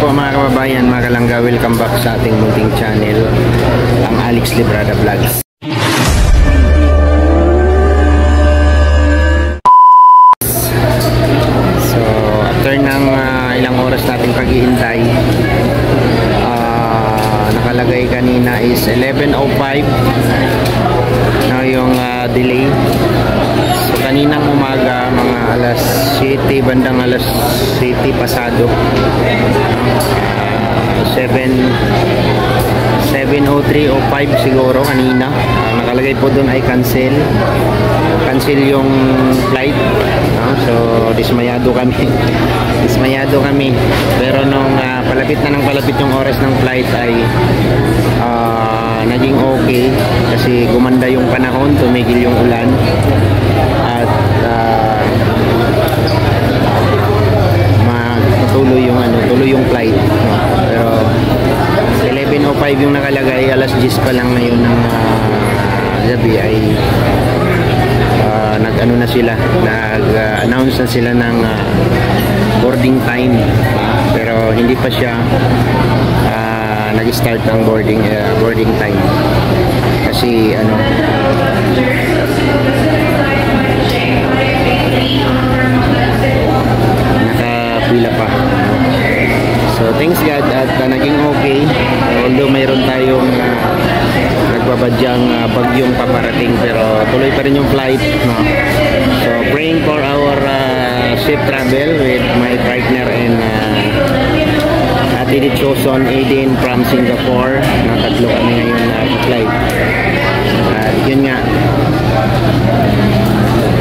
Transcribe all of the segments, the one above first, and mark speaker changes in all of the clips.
Speaker 1: po mga kababayan, mga kalangga, welcome back sa ating munting channel, ang Alex Librada Vlogs. So after ng ilang oras nating paghihintay, nakalagay kanina is 11:05 na yung delay. So kaninang umaga mga alas 7, bandang alas 7 pasado, 7:03 o 5 siguro kanina, nakalagay po doon ay cancel yung flight, so dismayado kami pero nung palapit na ng palapit yung oras ng flight ay naging okay kasi gumanda yung panahon, tumigil yung ulan at tuloy yung flight, pero 11:05 yung nakalagay, alas 10 pa lang ngayon ng gabi ay nag-announce na sila ng boarding time, pero hindi pa siya nag-start ng boarding time kasi nakapila pa. So thanks God at naging okay, although mayroon tayong nagbabadyang bagyong paparating, pero tuloy pa rin yung flight, no? So praying for our safe travel with my partner and Ate Choson Aiden from Singapore. Tatlo kami ngayon na flight. Yun nga,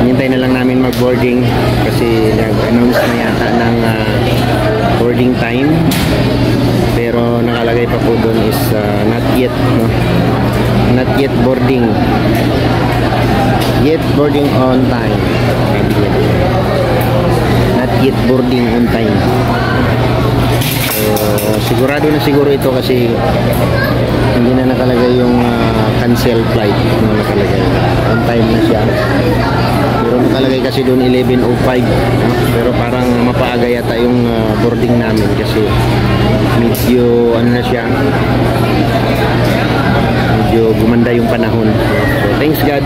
Speaker 1: hintay na lang namin mag-boarding kasi nag-announce na yata ng boarding time, pero nakalagay pa po doon is not yet, no? Not yet boarding on time. Not yet boarding on time. So sigurado na siguro ito kasi hindi na nakalagay yung cancel flight, no? Nakalagay on time na siya, pero nakalagay kasi doon 11:05, no? Pero parang mapaaga yata yung boarding namin kasi medyo na siya, medyo gumanda yung panahon. So thanks God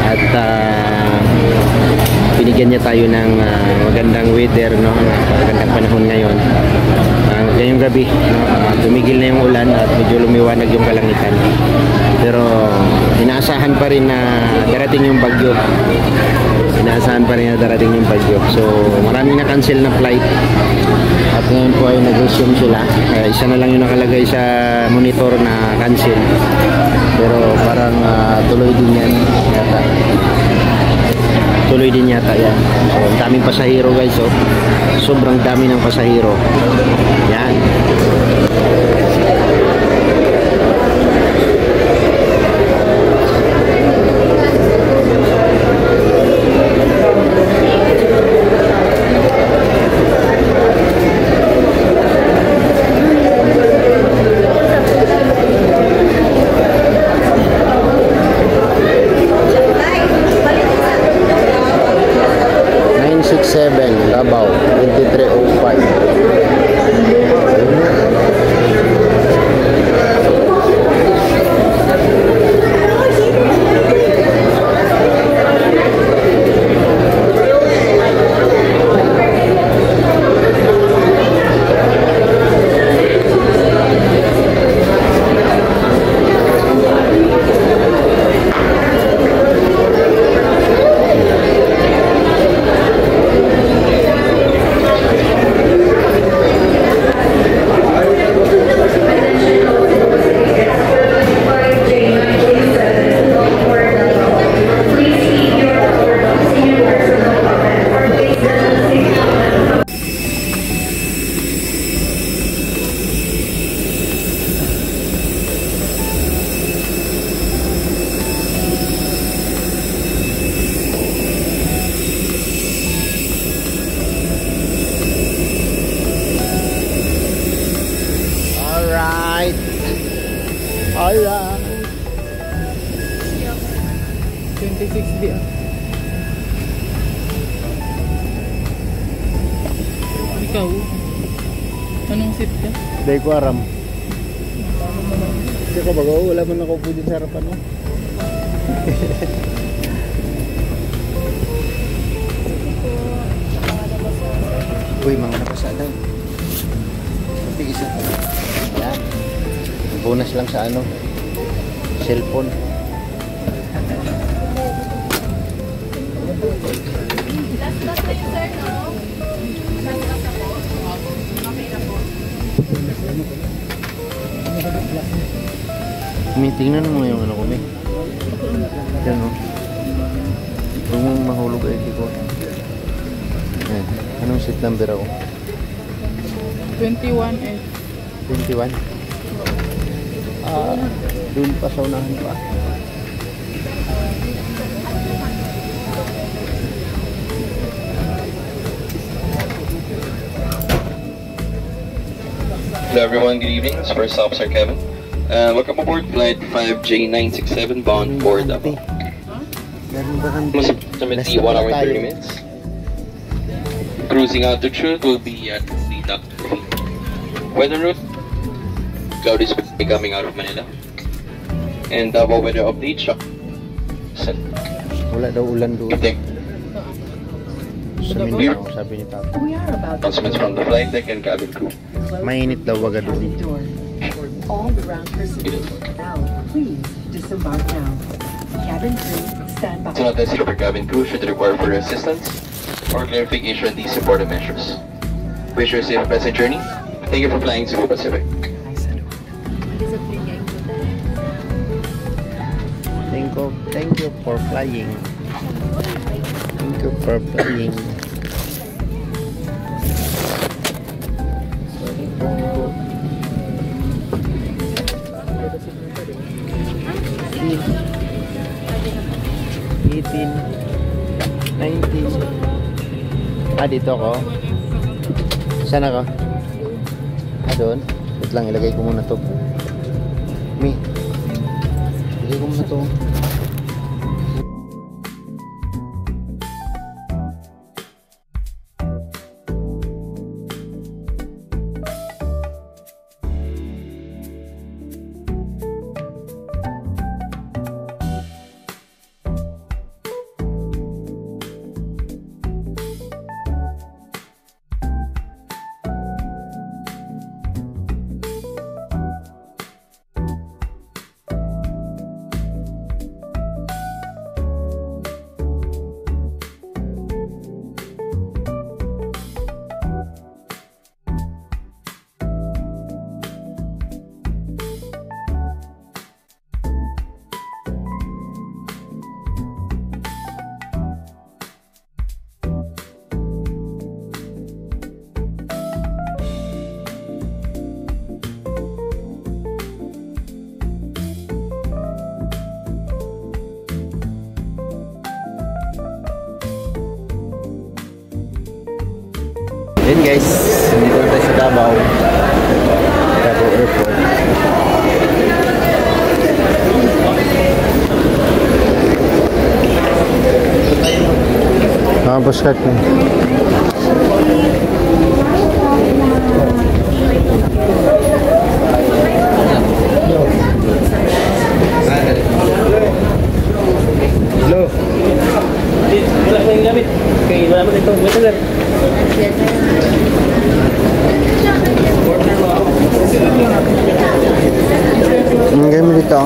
Speaker 1: at binigyan niya tayo ng magandang weather, no? Magandang panahon ngayon. Ngayong gabi, no? Tumigil na yung ulan at medyo lumiwanag yung kalangitan, pero inaasahan pa rin na darating yung bagyo. So maraming na cancel na flight at ngayon po ay nag-resume sila. Isa na lang yung nakalagay sa monitor na cancel, pero parang tuloy din yata yan. So ang daming pasahero guys, sobrang dami ng pasahero yan. Davao
Speaker 2: 26B ah. Ikaw Anong seat ka?
Speaker 1: Dahil ko aram. Kasi ka bago, wala man ako po din sa harapan mo. Uy, mga napasada. Pati isa pa. Yan. Bonus lang sa ano. Cellphone.
Speaker 3: Last na yung sir, no? Last na po. Okay na po.
Speaker 1: Tingnan mo yung ano ko, May. Yan, no? Huwag mong mahulog ay ko. Yan. Anong seat number ako?
Speaker 2: 21F.
Speaker 1: 21? Doon pa sa unahan pa.
Speaker 4: Hello everyone, good evening. This is First Officer Kevin. Welcome aboard Flight 5J967 bound for Davao.
Speaker 1: Ganun ba kang
Speaker 4: Approximately 1 hour and 30 minutes. Cruising altitude will be at the Dr. Weather route. Cloud is coming out of Manila. And Davao weather update.
Speaker 1: Wala daw ulan doon.
Speaker 4: Update.
Speaker 1: Sa Mindanao, sabi ni Papa.
Speaker 4: Announcements from the flight deck and cabin crew.
Speaker 1: Mainit daw wag doon.
Speaker 5: All ground personnel now, please disembark now. Cabin crew, stand by.
Speaker 4: Do not hesitate for cabin crew should require further assistance or clarification on these important measures. Wish you a safe and pleasant journey. Thank you for flying Cebu Pacific.
Speaker 1: Thank you for flying. Thank you for flying. Eighteen, 19. Dito ako. Saan ako? Doon. Wait lang, ilagay ko muna to. Ilagay ko muna to. Yun guys, nandito na tayo sa Davao Airport. Bus card na. Hello.
Speaker 6: Wala ko yung gamit. Okay, wala mo dito. Wait lang.
Speaker 1: Ang gamit dito.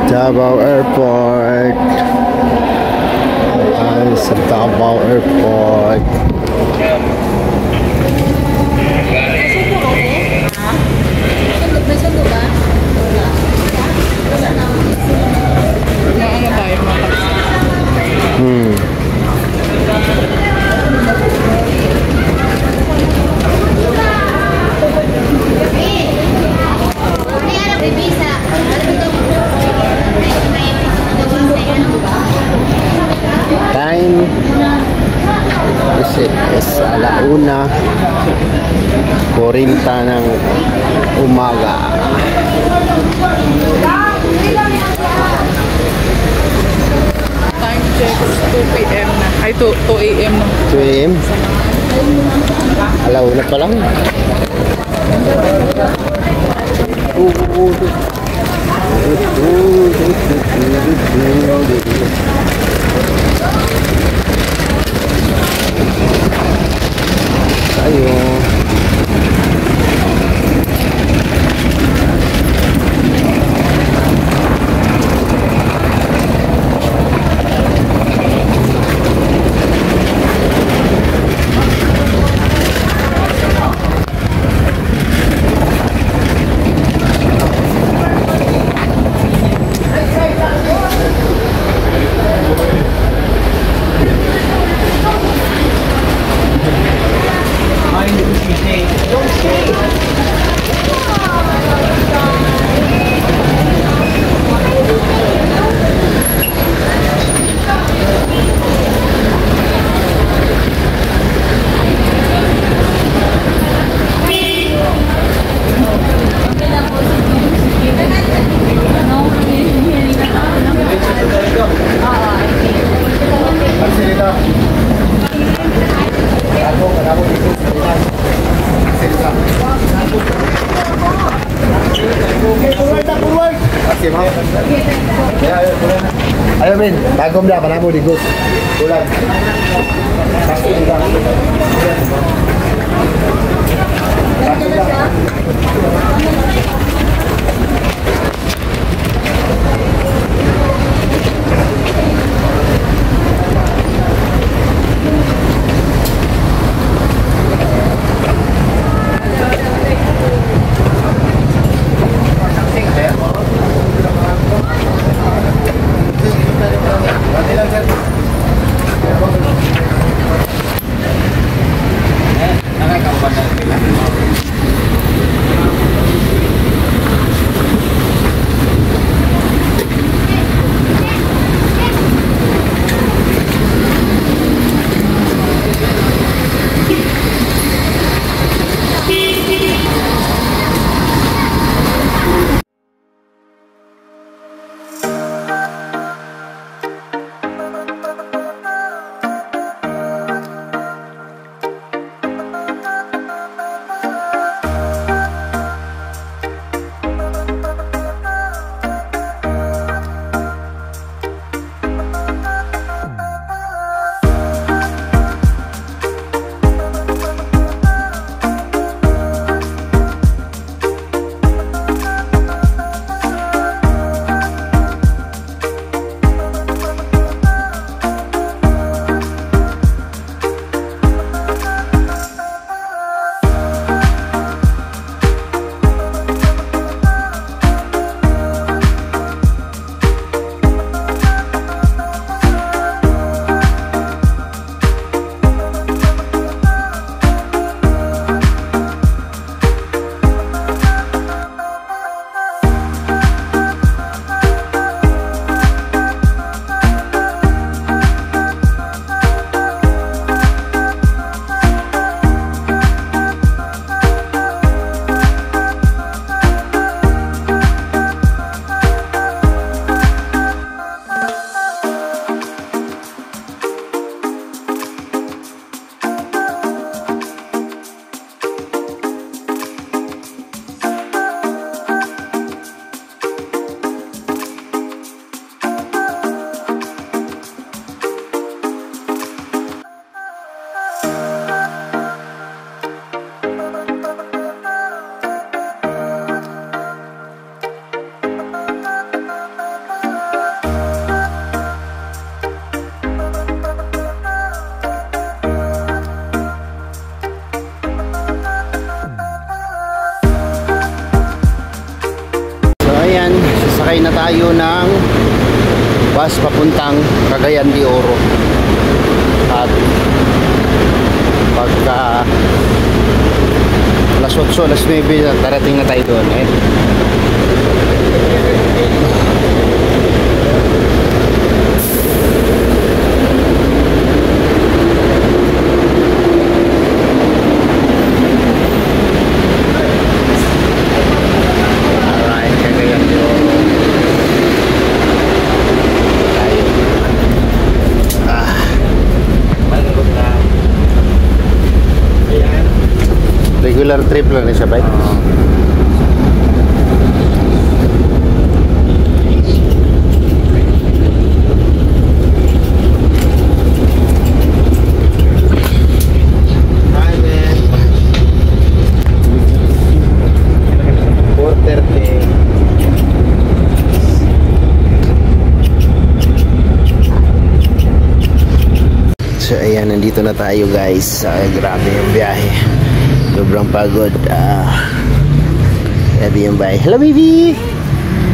Speaker 1: Davao Airport. Tayo sa Davao Airport.
Speaker 3: May sundo ba?
Speaker 1: Time is alauna 40 ng umaga.
Speaker 2: Time check is 2 p.m. na. Ay, 2 a.m. na.
Speaker 1: 2 a.m. Alauna pa lang. Tayo.
Speaker 7: Ayo Min, bagom dah panamo di Gus. Bulan. Pasti juga.
Speaker 1: sasakay na tayo ng bus papuntang Cagayan de Oro. At pagka alas 8, alas 9 darating na tayo doon. Regular trip lang siya ba? So ayan, nandito na tayo guys. Grabe yung biyahe. Sobrang pagod. Grabe yung biyahe. Hello baby!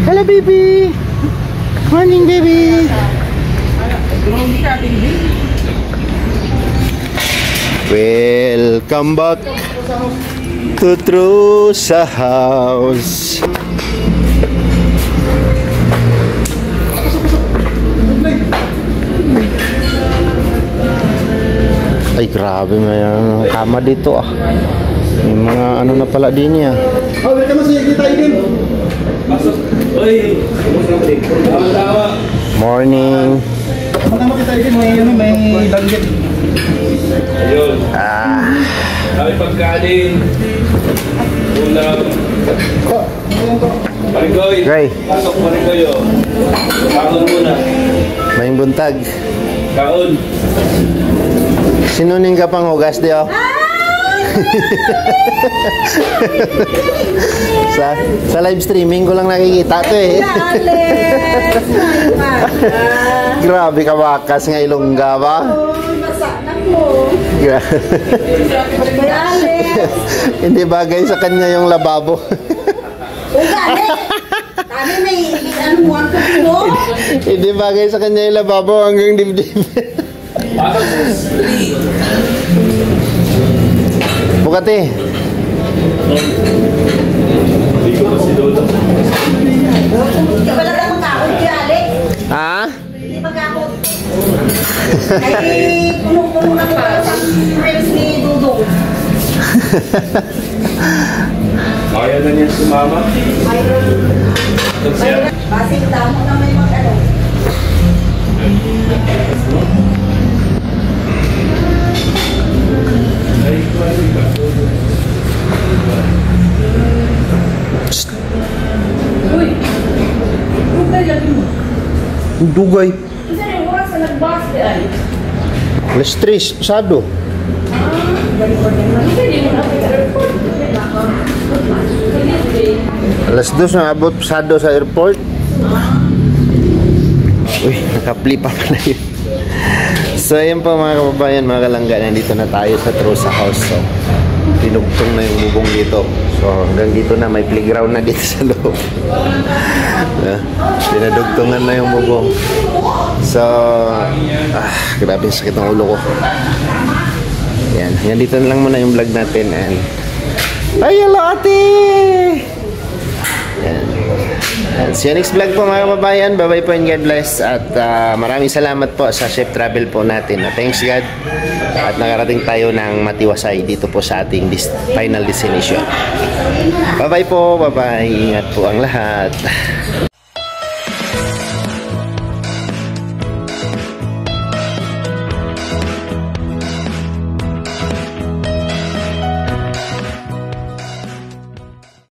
Speaker 1: Hello baby! Morning baby! Welcome back to Trusa House. Ay grabe, may kama dito ah. May mga ano na pala din niya.
Speaker 7: Oh, welcome sa kita din.
Speaker 1: Morning.
Speaker 7: Tama kita din, may danggit.
Speaker 6: Ayun. Kami pagkain. Ulam. Marigoy.
Speaker 1: Gray.
Speaker 6: Pasok Marigoy. Kaon muna.
Speaker 1: May buntag.
Speaker 6: Kaon.
Speaker 1: Sinuning ka pang hugas di oh. sa live streaming ko lang nakikita to eh. Grabe ka bakas nga Ilongga ba? Hindi bagay sa kanya yung lababo. Hindi bagay sa kanya yung lababo hanggang dibdib. Bukati.
Speaker 8: Hindi pala na magkakot kaya, Alex.
Speaker 1: Ha?
Speaker 8: Hindi magkakot. Ay, puno-puno na ko sa friends ni Dudong.
Speaker 6: Kaya na niya sumama.
Speaker 8: Basing damo na may mag-ano.
Speaker 2: Uy! Dugay lagi mo.
Speaker 1: Dugay.
Speaker 2: Isa rin oras na nag-bus di ay.
Speaker 1: Alas 3, pasado. Alas 2 na abot pasado sa airport. Uy, nakapli pa na yun. So ayun po mga kababayan, mga kalangga, nandito na tayo sa Trusa House. So, tinugtong na yung bubong dito. So hanggang dito na, may playground na dito sa loob. Pinadugtungan na yung bubong. So, grabe sakit ng ulo ko. Yan dito na lang muna yung vlog natin. And, ay, hello ate! Yan. See you next vlog po mga kababayan. Bye bye po and God bless. At maraming salamat po sa Chef Travel po natin. Thanks God. At nakarating tayo ng Matiwasay dito po sa ating final destination. Bye bye po. Bye bye. Ingat po ang lahat.